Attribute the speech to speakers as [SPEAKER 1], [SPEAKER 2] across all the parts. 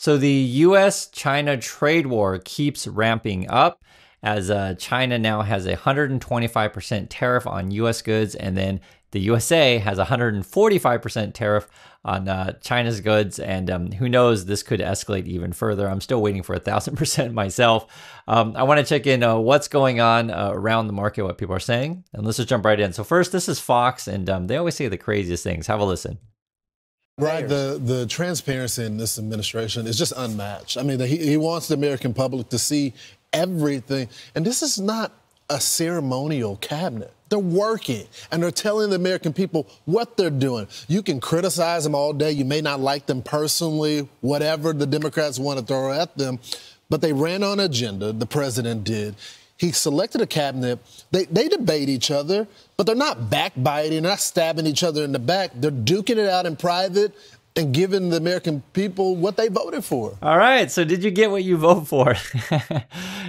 [SPEAKER 1] So the US-China trade war keeps ramping up as China now has a 125% tariff on US goods, and then the USA has a 145% tariff on China's goods. And who knows, this could escalate even further. I'm still waiting for 1,000% myself. I want to check in what's going on around the market, what people are saying, and let's just jump right in. So first, this is Fox, and they always say the craziest things. Have a listen.
[SPEAKER 2] Right, the transparency in this administration is just unmatched. I mean, he wants the American public to see everything. And this is not a ceremonial cabinet. They're working, and they're telling the American people what they're doing. You can criticize them all day. You may not like them personally, whatever the Democrats want to throw at them. But they ran on an agenda, the president did. He selected a cabinet. They debate each other, but they're not backbiting, they're not stabbing each other in the back. They're duking it out in private and giving the American people what they voted for.
[SPEAKER 1] All right, so did you get what you vote for?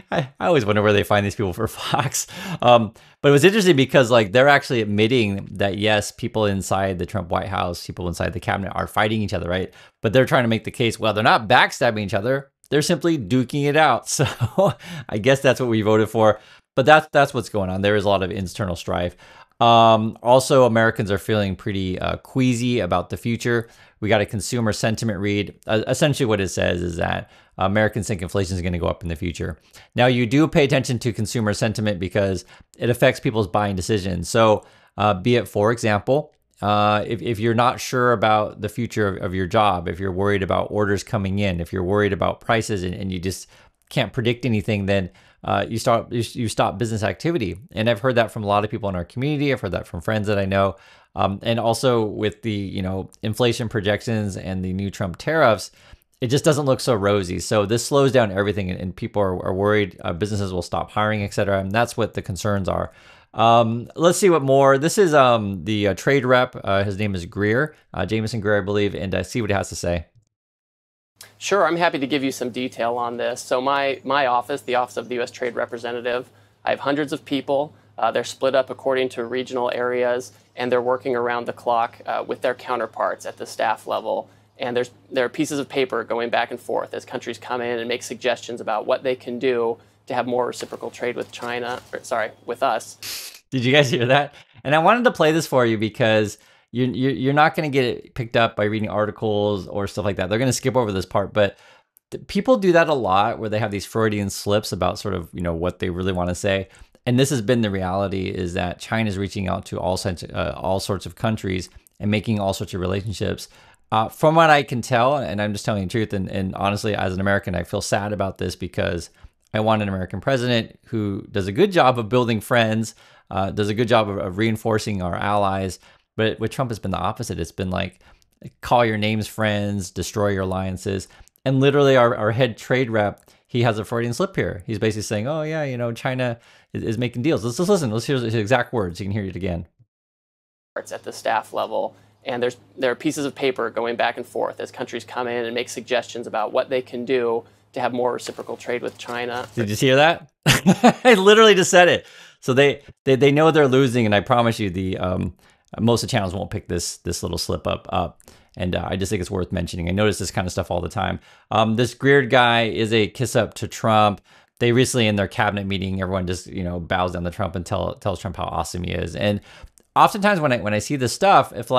[SPEAKER 1] I always wonder where they find these people for Fox. But it was interesting because they're actually admitting that, yes, people inside the Trump White House, people inside the cabinet are fighting each other, right? But they're trying to make the case, well, they're not backstabbing each other. They're simply duking it out. So I guess that's what we voted for. But that's what's going on. There is a lot of internal strife. Also, Americans are feeling pretty queasy about the future. We got a consumer sentiment read. Essentially what it says is that Americans think inflation is going to go up in the future. Now, you do pay attention to consumer sentiment because it affects people's buying decisions. So be it, for example, if you're not sure about the future of your job, if you're worried about orders coming in, if you're worried about prices and you just can't predict anything, then you stop business activity. And I've heard that from a lot of people in our community. I've heard that from friends that I know. And also with the inflation projections and the new Trump tariffs, it just doesn't look so rosy. So this slows down everything, and people are worried businesses will stop hiring, et cetera. And that's what the concerns are. Let's see what more. This is the trade rep. His name is Greer, Jameson Greer, I believe, and see what he has to say.
[SPEAKER 3] Sure, I'm happy to give you some detail on this. So my office, the Office of the U.S. Trade Representative, I have hundreds of people. They're split up according to regional areas, and they're working around the clock with their counterparts at the staff level. And there are pieces of paper going back and forth as countries come in and make suggestions about what they can do to have more reciprocal trade with with us.
[SPEAKER 1] Did you guys hear that? And I wanted to play this for you because you're not going to get it picked up by reading articles or stuff like that. They're going to skip over this part, but people do that a lot where they have these Freudian slips about sort of, what they really want to say. And this has been the reality, is that China is reaching out to all sorts of countries and making all sorts of relationships. From what I can tell, and I'm just telling the truth, and honestly, as an American, I feel sad about this because I want an American president who does a good job of building friends, does a good job of reinforcing our allies. But with Trump, it's been the opposite. It's been like, call your names friends, destroy your alliances. And literally our head trade rep, he has a Freudian slip here. He's basically saying, oh yeah, China is making deals. Let's listen. Let's hear his exact words. You can hear it again.
[SPEAKER 3] It's at the staff level, and there are pieces of paper going back and forth as countries come in and make suggestions about what they can do to have more reciprocal trade with China.
[SPEAKER 1] Did you hear that? I literally just said it. So they know they're losing, and I promise you most of the channels won't pick this little slip up. And I just think it's worth mentioning. I notice this kind of stuff all the time. This Greer guy is a kiss up to Trump. They recently, in their cabinet meeting, everyone just bows down to Trump and tells Trump how awesome he is. And oftentimes when I see this stuff, if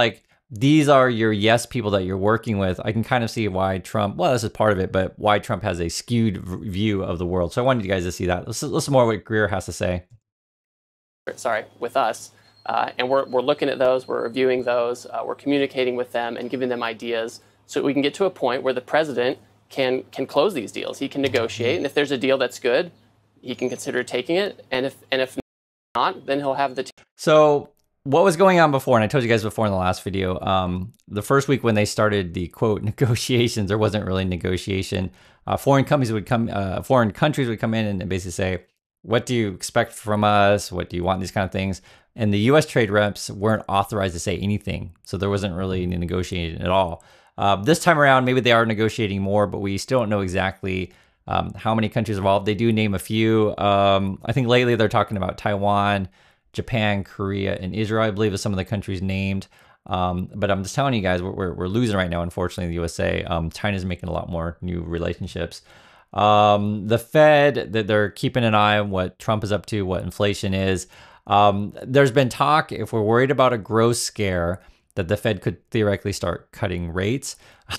[SPEAKER 1] these are your yes people that you're working with, I can kind of see why Trump, well, this is part of it, but why Trump has a skewed view of the world. So I wanted you guys to see that. Let's listen more what Greer has to say.
[SPEAKER 3] With us. And we're looking at those, we're reviewing those, we're communicating with them and giving them ideas so we can get to a point where the president can close these deals. He can negotiate, and if there's a deal that's good, he can consider taking it. And if not, then he'll have the.
[SPEAKER 1] So what was going on before? And I told you guys before in the last video, the first week when they started the quote negotiations, there wasn't really negotiation. Foreign countries would come in and basically say, what do you expect from us? What do you want? These kind of things. And the U.S. trade reps weren't authorized to say anything. So there wasn't really any negotiating at all. This time around, maybe they are negotiating more, but we still don't know exactly how many countries involved. They do name a few. I think lately they're talking about Taiwan, Japan, Korea, and Israel, I believe, is some of the countries named. But I'm just telling you guys, we're losing right now, unfortunately, in the USA. China's making a lot more new relationships. The Fed, that they're keeping an eye on what Trump is up to, what inflation is. There's been talk, if we're worried about a growth scare, that the Fed could theoretically start cutting rates.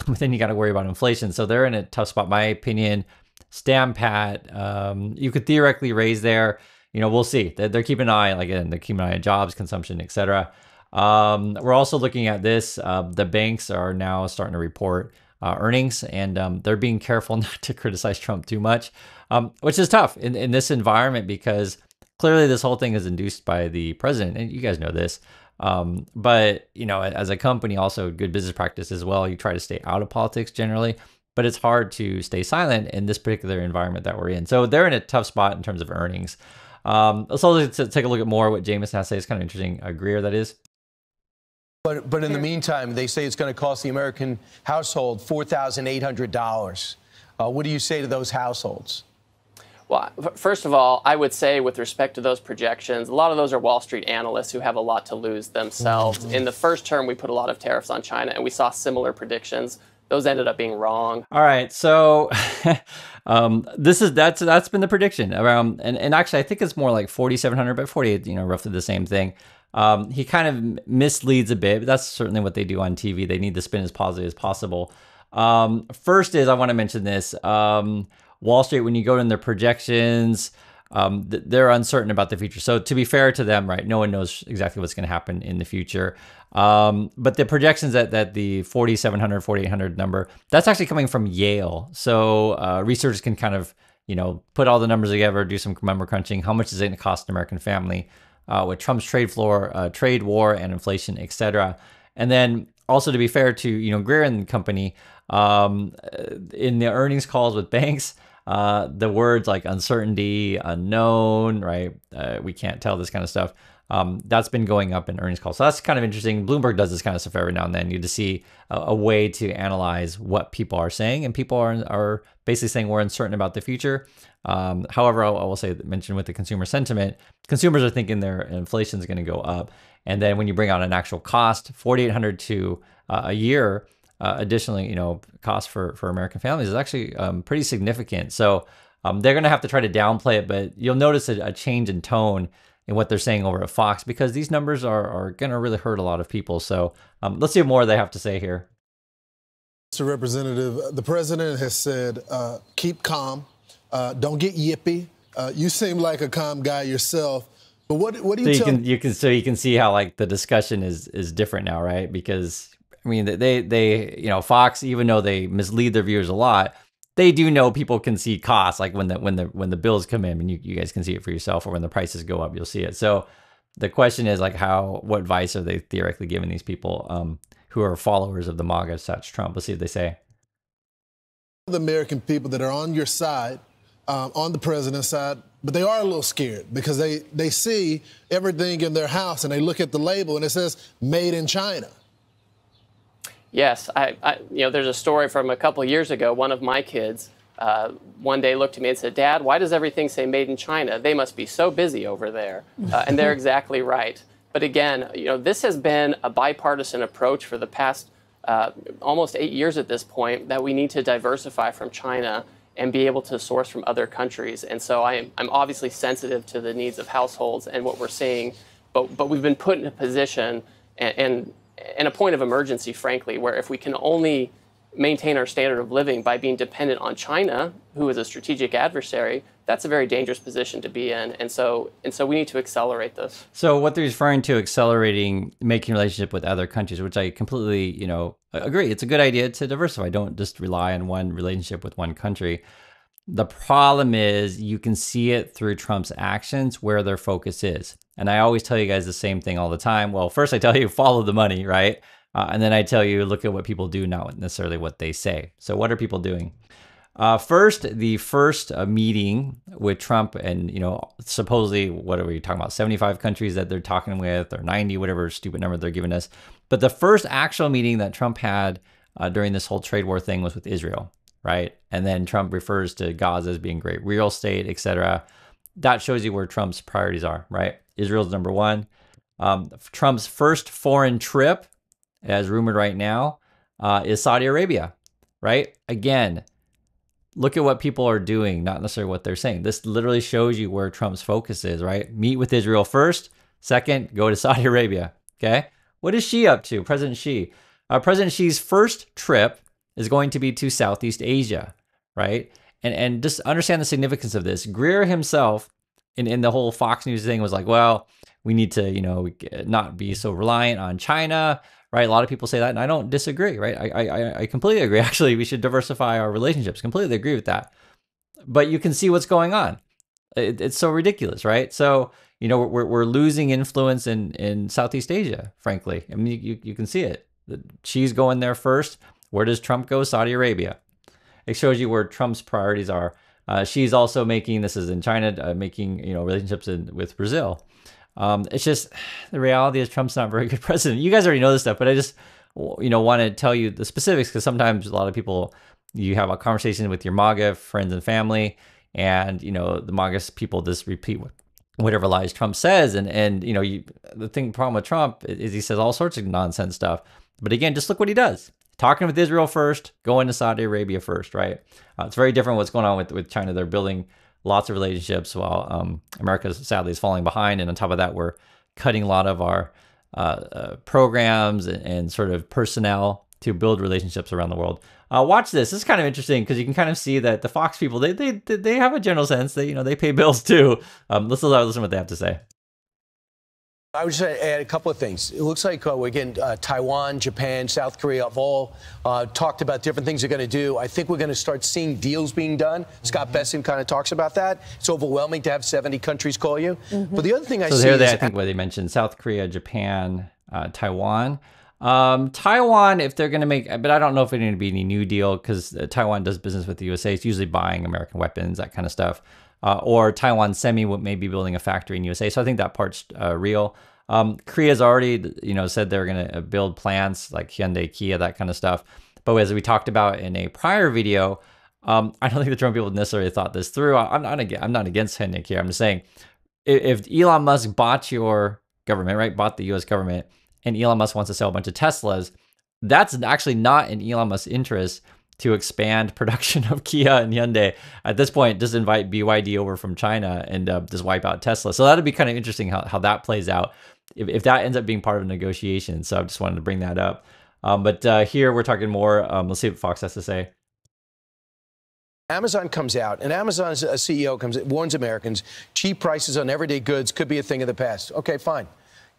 [SPEAKER 1] But then you got to worry about inflation. So they're in a tough spot, my opinion. Stand pat. You could theoretically raise there. We'll see. They're keeping an eye, like, again, they're keeping an eye on jobs, consumption, etc. We're also looking at this. The banks are now starting to report earnings, and they're being careful not to criticize Trump too much, which is tough in this environment, because clearly this whole thing is induced by the president, and you guys know this. But as a company, also good business practice as well, you try to stay out of politics generally, but it's hard to stay silent in this particular environment that we're in. So they're in a tough spot in terms of earnings. Let's take a look at more what Jameson has to say. It's kind of interesting. Greer, that is.
[SPEAKER 4] But in the meantime, they say it's going to cost the American household $4,800. What do you say to those households?
[SPEAKER 3] Well, first of all, I would say with respect to those projections, a lot of those are Wall Street analysts who have a lot to lose themselves. In the first term, we put a lot of tariffs on China, and we saw similar predictions. Those ended up being wrong.
[SPEAKER 1] All right, so that's been the prediction around, and actually I think it's more like 4,700, but 48, roughly the same thing. He kind of misleads a bit, but that's certainly what they do on TV. They need to spin as positive as possible. First is, I want to mention this. Wall Street, when you go in their projections, they're uncertain about the future. So to be fair to them, right, no one knows exactly what's going to happen in the future. But the projections that the 4,700, 4,800 number, that's actually coming from Yale. So researchers can kind of, put all the numbers together, do some number crunching. How much is it going to cost an American family with Trump's trade war and inflation, etc. And then also, to be fair to, Greer and company, in the earnings calls with banks, the words like uncertainty, unknown, right? We can't tell, this kind of stuff. That's been going up in earnings calls. So that's kind of interesting. Bloomberg does this kind of stuff every now and then. You just see a way to analyze what people are saying, and people are basically saying we're uncertain about the future. However, I will mention with the consumer sentiment, consumers are thinking their inflation is going to go up. And then when you bring out an actual cost, $4,800 to a year, additionally, cost for American families is actually pretty significant. So they're going to have to try to downplay it, but you'll notice a change in tone in what they're saying over at Fox, because these numbers are going to really hurt a lot of people. So let's see what more they have to say here.
[SPEAKER 2] Mr. Representative, the president has said, keep calm, don't get yippy. You seem like a calm guy yourself. But what do you tell?
[SPEAKER 1] You can see how like the discussion is different now, right? Because I mean, they Fox, even though they mislead their viewers a lot, they do know people can see costs, like when the bills come in, and you guys can see it for yourself, or when the prices go up, you'll see it. So the question is like, what advice are they theoretically giving these people who are followers of the MAGA such Trump? Let's see what they say.
[SPEAKER 2] The American people that are on your side, on the president's side, but they are a little scared because they see everything in their house and they look at the label and it says made in China.
[SPEAKER 3] Yes, there's a story from a couple of years ago. One of my kids one day looked at me and said, "Dad, why does everything say made in China? They must be so busy over there." And they're exactly right. But again, this has been a bipartisan approach for the past almost 8 years at this point, that we need to diversify from China and be able to source from other countries. And so I'm obviously sensitive to the needs of households and what we're seeing, but we've been put in a position and a point of emergency, frankly, where if we can only maintain our standard of living by being dependent on China, who is a strategic adversary, that's a very dangerous position to be in. And so we need to accelerate this.
[SPEAKER 1] So what they're referring to, accelerating, making relationship with other countries, which I completely, agree. It's a good idea to diversify. Don't just rely on one relationship with one country. The problem is you can see it through Trump's actions where their focus is. And I always tell you guys the same thing all the time. Well, first I tell you, follow the money, right? And then I tell you, look at what people do, not necessarily what they say. So what are people doing? The first meeting with Trump and, supposedly, what are we talking about? 75 countries that they're talking with, or 90, whatever stupid number they're giving us. But the first actual meeting that Trump had during this whole trade war thing was with Israel, right? And then Trump refers to Gaza as being great real estate, etc. That shows you where Trump's priorities are, right? Israel's number one. Trump's first foreign trip as rumored right now, is Saudi Arabia, right? Again, look at what people are doing, not necessarily what they're saying. This literally shows you where Trump's focus is, right? Meet with Israel first. Second, go to Saudi Arabia, okay? What is Xi up to, President Xi? President Xi's first trip is going to be to Southeast Asia, right? And just understand the significance of this. Greer himself in the whole Fox News thing was like, well, we need to, not be so reliant on China, right? A lot of people say that, and I don't disagree, right? I completely agree. Actually, we should diversify our relationships. Completely agree with that. But you can see what's going on. It's so ridiculous, right? So, we're losing influence in Southeast Asia, frankly. I mean, you can see it. Xi's going there first. Where does Trump go? Saudi Arabia. It shows you where Trump's priorities are. Xi's also making, this is in China, making relationships with Brazil. It's just, the reality is Trump's not a very good president. You guys already know this stuff, but I just want to tell you the specifics, because sometimes a lot of people, you have a conversation with your MAGA friends and family, and the MAGA people just repeat whatever lies Trump says, and the problem with Trump is he says all sorts of nonsense stuff. But again, just look what he does. Talking with Israel first, going to Saudi Arabia first, right? It's very different what's going on with China. They're building lots of relationships while America sadly is falling behind. And on top of that, we're cutting a lot of our programs and sort of personnel to build relationships around the world. Watch this. This is kind of interesting because you can kind of see that the Fox people, they have a general sense that, they pay bills too. Let's listen to what they have to say.
[SPEAKER 4] I would just add a couple of things. It looks like we're getting Taiwan, Japan, South Korea have all talked about different things they're going to do. I think we're going to start seeing deals being done. Scott Bessent kind of talks about that. It's overwhelming to have 70 countries call you. But the other thing I see is...
[SPEAKER 1] I think what they mentioned, South Korea, Japan, Taiwan. Taiwan, if they're going to make... But I don't know if it's going to be any new deal, because Taiwan does business with the USA. It's usually buying American weapons, that kind of stuff. Or Taiwan Semi may be building a factory in USA. So I think that part's real. Korea's already, said they're going to build plants like Hyundai, Kia, that kind of stuff. But as we talked about in a prior video, I don't think the Trump people necessarily thought this through. I'm not against Hyundai, Kia. I'm just saying, if Elon Musk bought your government, right, bought the U.S. government, and Elon Musk wants to sell a bunch of Teslas, that's actually not in Elon Musk's interest to expand production of Kia and Hyundai. At this point, just invite BYD over from China and just wipe out Tesla. So that'd be kind of interesting how that plays out, if that ends up being part of a negotiation. So I just wanted to bring that up. But here we're talking more. Let's see what Fox has to say.
[SPEAKER 4] Amazon comes out, and Amazon's CEO warns Americans, cheap prices on everyday goods could be a thing of the past. Okay, fine.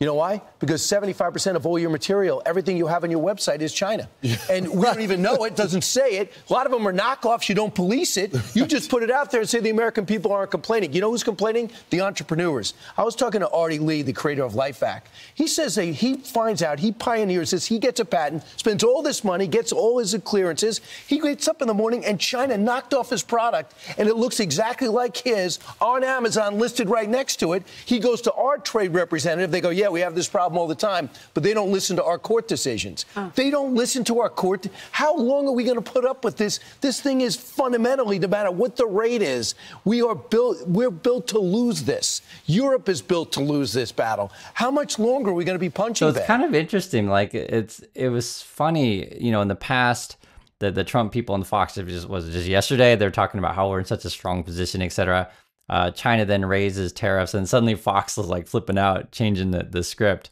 [SPEAKER 4] You know why? Because 75% of all your material, everything you have on your website is China. And we don't even know it, doesn't say it. A lot of them are knockoffs. You don't police it. You just put it out there and say the American people aren't complaining. You know who's complaining? The entrepreneurs. I was talking to Artie Lee, the creator of LifeVac. He says that he finds out, he pioneers this, he gets a patent, spends all this money, gets all his clearances. He gets up in the morning and China knocked off his product, and it looks exactly like his on Amazon, listed right next to it. He goes to our trade representative. They go, yeah, we have this problem all the time, but they don't listen to our court decisions. They don't listen to our court. How long are we going to put up with this? This thing is fundamentally, no matter what the rate is, we're built to lose this. Europe is built to lose this battle. How much longer are we going to be punching
[SPEAKER 1] back? So it's kind of interesting. Like it was funny, in the past, the Trump people on the Fox was just yesterday. They're talking about how we're in such a strong position, et cetera. China then raises tariffs, and suddenly Fox was like flipping out, changing the script,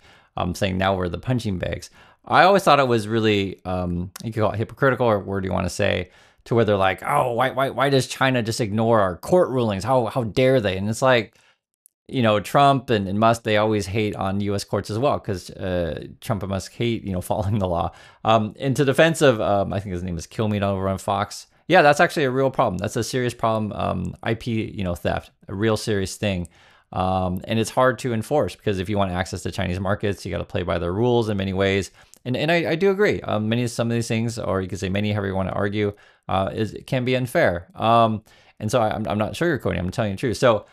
[SPEAKER 1] saying now we're the punching bags. I always thought it was really, you could call it hypocritical, or word you want to say, to where they're like, oh, why does China just ignore our court rulings? How dare they? And it's like, Trump and Musk, they always hate on U.S. courts as well, because Trump and Musk hate, following the law. In to defense of, I think his name is Kilmeade over on Fox. Yeah, that's actually a real problem. That's a serious problem. IP, theft, a real serious thing. And it's hard to enforce, because if you want access to Chinese markets, you got to play by their rules in many ways. And I do agree. Some of these things, or you could say many, however you want to argue, can be unfair. And so I'm not sugarcoating. I'm telling you the truth. So,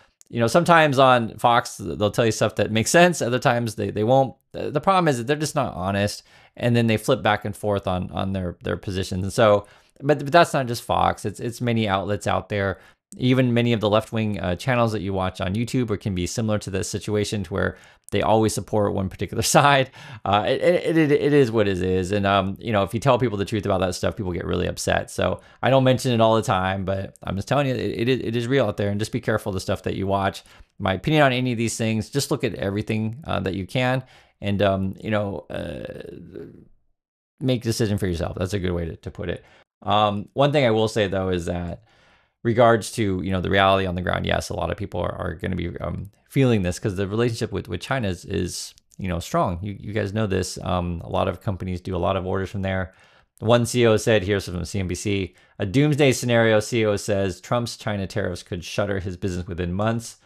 [SPEAKER 1] sometimes on Fox, they'll tell you stuff that makes sense. Other times they won't. The problem is that they're just not honest. And then they flip back and forth on their positions. And so, but that's not just Fox. It's many outlets out there. Even many of the left-wing channels that you watch on YouTube or can be similar to this situation, to where they always support one particular side. It is what it is. And, you know, if you tell people the truth about that stuff, people get really upset. So I don't mention it all the time, but I'm just telling you, it is real out there. And just be careful of the stuff that you watch. My opinion on any of these things, just look at everything that you can, and, you know, make a decision for yourself. That's a good way to put it. One thing I will say, though, is that regards to, you know, the reality on the ground, yes, a lot of people are going to be feeling this, because the relationship with China is you know, strong. You guys know this. A lot of companies do a lot of orders from there. One CEO said, here's from CNBC, a doomsday scenario CEO says Trump's China tariffs could shutter his business within months.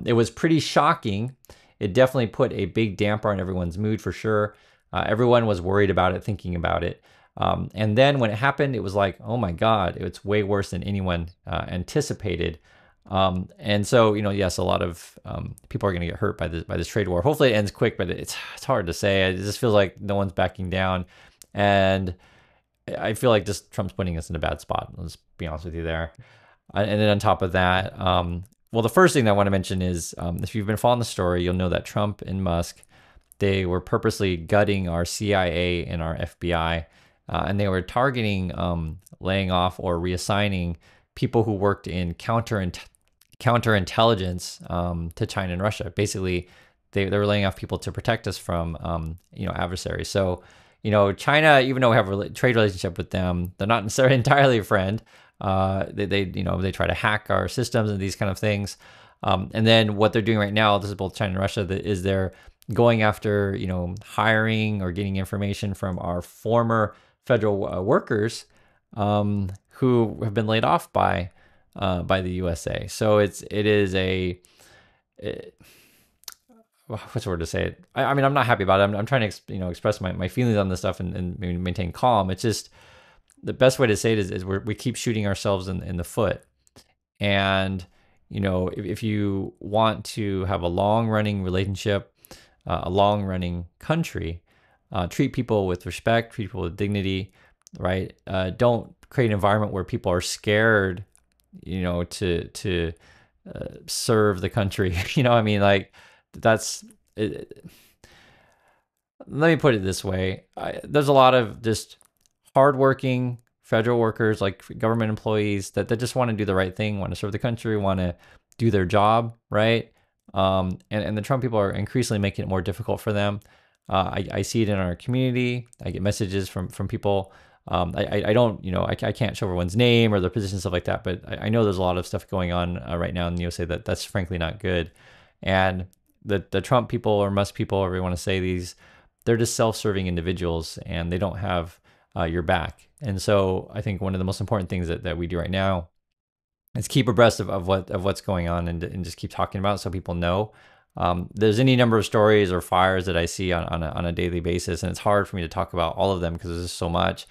[SPEAKER 1] It was pretty shocking. It definitely put a big damper on everyone's mood, for sure. Everyone was worried about it, thinking about it. And then when it happened, it was like, oh my God, it's way worse than anyone anticipated. And so, you know, yes, a lot of people are going to get hurt by this trade war. Hopefully it ends quick, but it's hard to say. It just feels like no one's backing down. And I feel like just Trump's putting us in a bad spot. Let's be honest with you there. And then on top of that, well, the first thing that I want to mention is, if you've been following the story, you'll know that Trump and Musk, they were purposely gutting our CIA and our FBI. And they were targeting laying off or reassigning people who worked in counterintelligence to China and Russia. Basically, they were laying off people to protect us from you know, adversaries. So, you know, China, even though we have a trade relationship with them, they're not necessarily entirely a friend. They you know, they try to hack our systems and these kind of things. And then what they're doing right now, this is both China and Russia, is they're going after, you know, hiring or getting information from our former federal workers who have been laid off by the USA. So it is what's the word to say it? I mean, I'm not happy about it. I'm trying to, you know, express my feelings on this stuff and maintain calm. It's just, the best way to say it is we keep shooting ourselves in the foot. And, you know, if you want to have a long running relationship, a long running country, treat people with respect, treat people with dignity, right? Don't create an environment where people are scared, you know, to serve the country. You know, I mean, like, that's it. Let me put it this way. There's a lot of just hardworking federal workers, like government employees, that just want to do the right thing, want to serve the country, want to do their job, right? And the Trump people are increasingly making it more difficult for them. I see it in our community. I get messages from people. I don't, you know, I can't show everyone's name or their position, stuff like that, but I know there's a lot of stuff going on right now in the USA that's frankly not good. And the Trump people or Musk people, or you want to say these, they're just self-serving individuals, and they don't have your back. And so I think one of the most important things that we do right now is keep abreast of what's going on, and just keep talking about it so people know. There's any number of stories or fires that I see on a daily basis, and it's hard for me to talk about all of them because there's just so much.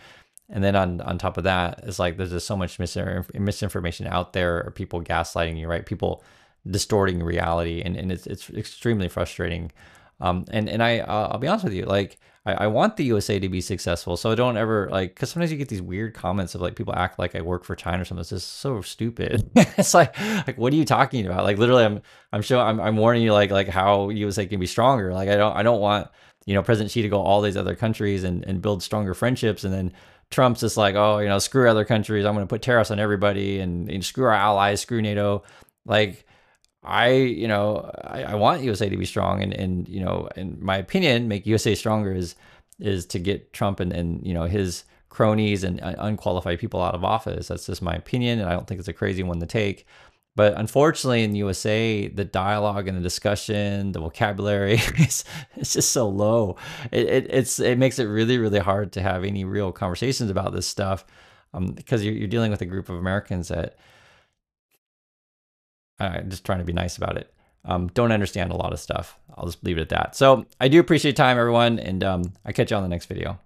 [SPEAKER 1] And then on top of that, it's like there's just so much misinformation out there, or people gaslighting you, right? People distorting reality, and it's extremely frustrating. And I'll be honest with you, like, I want the USA to be successful, so I don't ever, like, because sometimes you get these weird comments of like people act like I work for China or something. It's just so stupid. It's like what are you talking about? Like, literally, I'm warning you, like how USA can be stronger. Like, I don't want, you know, President Xi to go all these other countries and build stronger friendships, and then Trump's just like, oh, you know, screw other countries, I'm going to put tariffs on everybody, and screw our allies, screw NATO. Like, you know, I want USA to be strong, and you know, in my opinion, make USA stronger is to get Trump and you know, his cronies and unqualified people out of office. That's just my opinion, and I don't think it's a crazy one to take. But unfortunately, in the USA, the dialogue and the discussion, the vocabulary, it's just so low. It makes it really, really hard to have any real conversations about this stuff, because you're dealing with a group of Americans that just trying to be nice about it. Don't understand a lot of stuff. I'll just leave it at that. So I do appreciate your time, everyone, and I catch you on the next video.